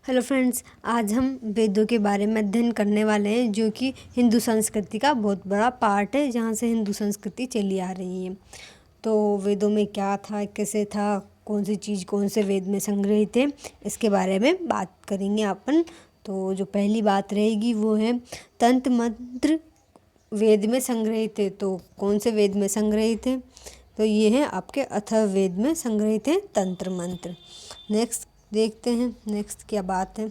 Hello friends, आज हम वेदों के बारे में अध्ययन करने वाले हैं जो कि हिंदू संस्कृति का बहुत बड़ा पार्ट है, जहाँ से हिंदू संस्कृति चली आ रही है। तो वेदों में क्या था, कैसे था, कौन सी चीज़ कौन से वेद में संग्रहित है, इसके बारे में बात करेंगे अपन। तो जो पहली बात रहेगी वो है तंत्र मंत्र वेद में संग्रहित है। तो कौन से वेद में संग्रहित है? तो ये है आपके अथर्ववेद में संग्रहित है तंत्र मंत्र। नेक्स्ट देखते हैं नेक्स्ट क्या बात है।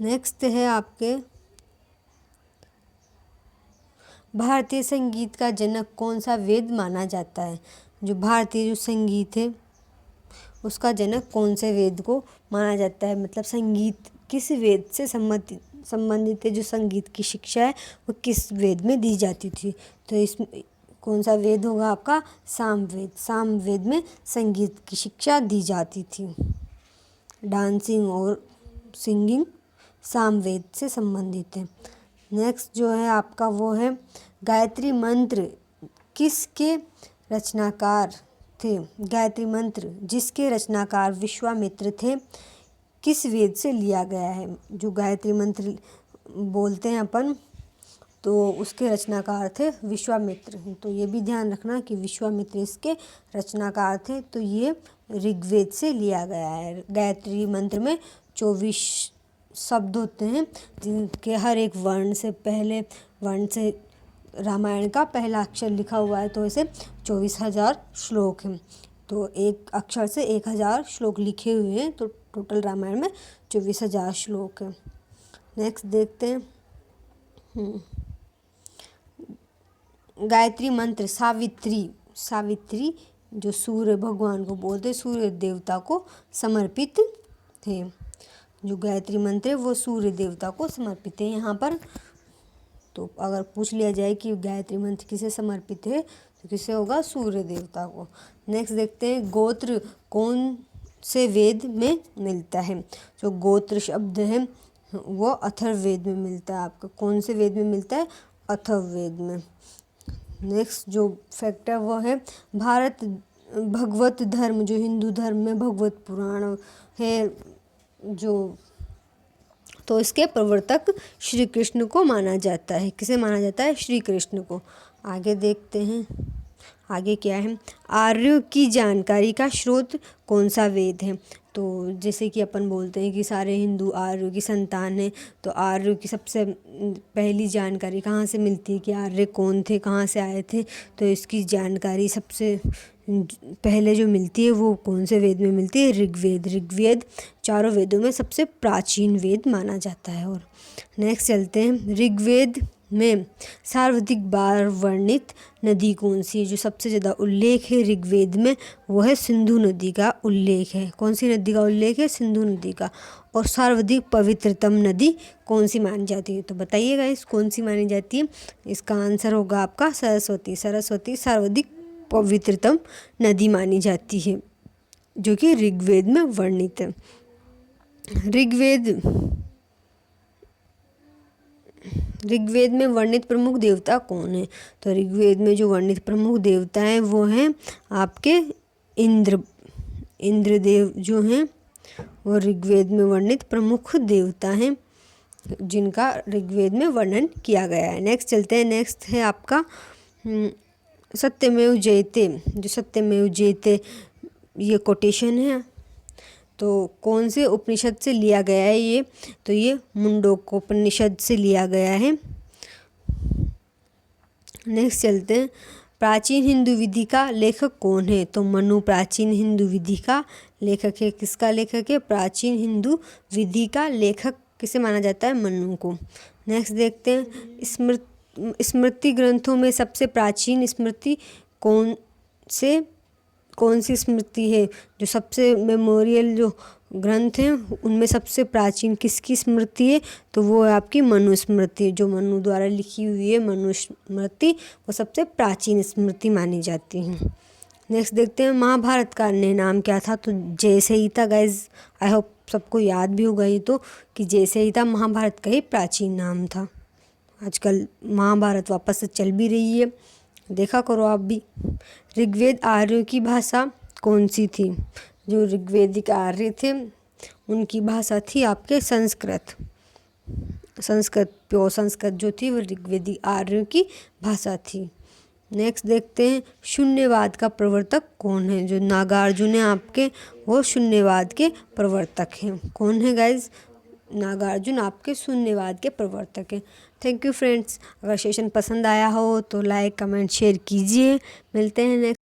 नेक्स्ट है आपके भारतीय संगीत का जनक कौन सा वेद माना जाता है। जो भारतीय जो संगीत है उसका जनक कौन से वेद को माना जाता है, मतलब संगीत किस वेद से संबंधित है, जो संगीत की शिक्षा है वो किस वेद में दी जाती थी। तो इसमें कौन सा वेद होगा आपका? सामवेद। सामवेद में संगीत की शिक्षा दी जाती थी। डांसिंग और सिंगिंग सामवेद से संबंधित है। नेक्स्ट जो है आपका वो है गायत्री मंत्र किसके रचनाकार थे। गायत्री मंत्र जिसके रचनाकार विश्वामित्र थे, किस वेद से लिया गया है। जो गायत्री मंत्र बोलते हैं अपन, तो उसके रचनाकार थे विश्वामित्र। तो ये भी ध्यान रखना कि विश्वामित्र इसके रचनाकार थे। तो ये ऋग्वेद से लिया गया है। गायत्री मंत्र में 24 शब्द होते हैं, जिनके हर एक वर्ण से पहले वर्ण से रामायण का पहला अक्षर लिखा हुआ है। तो इसे 24,000 श्लोक हैं। तो एक अक्षर से 1,000 श्लोक लिखे हुए हैं। तो टोटल रामायण में 24,000 श्लोक हैं। नेक्स्ट देखते हैं गायत्री मंत्र सावित्री जो सूर्य भगवान को बोलते, सूर्य देवता को समर्पित थे। जो गायत्री मंत्र है वो सूर्य देवता को समर्पित है यहाँ पर। तो अगर पूछ लिया जाए कि गायत्री मंत्र किसे समर्पित है, तो किसे होगा? सूर्य देवता को। नेक्स्ट देखते हैं गोत्र कौन से वेद में मिलता है। जो गोत्र शब्द है वो अथर्ववेद में मिलता है। आपका कौन से वेद में मिलता है? अथर्ववेद में। नेक्स्ट जो फैक्ट है वो है भारत भगवत धर्म, जो हिंदू धर्म में भगवत पुराण है जो, तो इसके प्रवर्तक श्री कृष्ण को माना जाता है। किसे माना जाता है? श्री कृष्ण को। आगे देखते हैं आगे क्या है। आर्यों की जानकारी का स्रोत कौन सा वेद है। तो जैसे कि अपन बोलते हैं कि सारे हिंदू आर्यों की संतान हैं, तो आर्यों की सबसे पहली जानकारी कहाँ से मिलती है कि आर्य कौन थे, कहाँ से आए थे। तो इसकी जानकारी सबसे पहले जो मिलती है वो कौन से वेद में मिलती है? ऋग्वेद। ऋग्वेद चारों वेदों में सबसे प्राचीन वेद माना जाता है। और नेक्स्ट चलते हैं ऋग्वेद में सर्वाधिक बार वर्णित नदी कौन सी है। जो सबसे ज़्यादा उल्लेख है ऋग्वेद में वो है सिंधु नदी का उल्लेख है। कौन सी नदी का उल्लेख है? सिंधु नदी का। और सर्वाधिक पवित्रतम नदी कौन सी मानी जाती है? तो बताइएगा इस कौन सी मानी जाती है। इसका आंसर होगा आपका सरस्वती। सरस्वती सर्वाधिक पवित्रतम नदी मानी जाती है, जो कि ऋग्वेद में वर्णित है। ऋग्वेद में वर्णित प्रमुख देवता कौन है। तो ऋग्वेद में जो वर्णित प्रमुख देवता हैं वो हैं आपके इंद्रदेव जो हैं वो ऋग्वेद में वर्णित प्रमुख देवता हैं, जिनका ऋग्वेद में वर्णन किया गया है। नेक्स्ट चलते हैं। नेक्स्ट है आपका सत्यमेव जयते। जो सत्यमेव जयते ये कोटेशन है, तो कौन से उपनिषद से लिया गया है ये? तो ये मुंडकोपनिषद से लिया गया है। नेक्स्ट चलते हैं प्राचीन हिंदू विधि का लेखक कौन है। तो मनु प्राचीन हिंदू विधि का लेखक है। किसका लेखक है? प्राचीन हिंदू विधि का लेखक किसे माना जाता है? मनु को। नेक्स्ट देखते हैं स्मृति ग्रंथों में सबसे प्राचीन स्मृति कौन सी स्मृति है। जो सबसे मेमोरियल जो ग्रंथ हैं उनमें सबसे प्राचीन किसकी स्मृति है? तो वो है आपकी मनुस्मृति। जो मनु द्वारा लिखी हुई है मनुस्मृति, वो सबसे प्राचीन स्मृति मानी जाती है। नेक्स्ट देखते हैं महाभारत का अन्य नाम क्या था। तो जैसे ही था गाइज, आई होप सबको याद भी होगा ये तो, कि जैसे ही था महाभारत का ही प्राचीन नाम था। आजकल महाभारत वापस से चल भी रही है, देखा करो आप भी। ऋग्वेद आर्यों की भाषा कौन सी थी। जो ऋग्वेदिक आर्य थे उनकी भाषा थी आपके संस्कृत। प्योर संस्कृत जो थी वो ऋग्वेदी आर्यों की भाषा थी। नेक्स्ट देखते हैं शून्यवाद का प्रवर्तक कौन है। जो नागार्जुन है आपके, वो शून्यवाद के प्रवर्तक हैं। कौन है गाइज? नागार्जुन आपके शून्यवाद के प्रवर्तक हैं। Thank you friends. अगर सेशन पसंद आया हो तो लाइक कमेंट शेयर कीजिए। मिलते हैं नेक्स्ट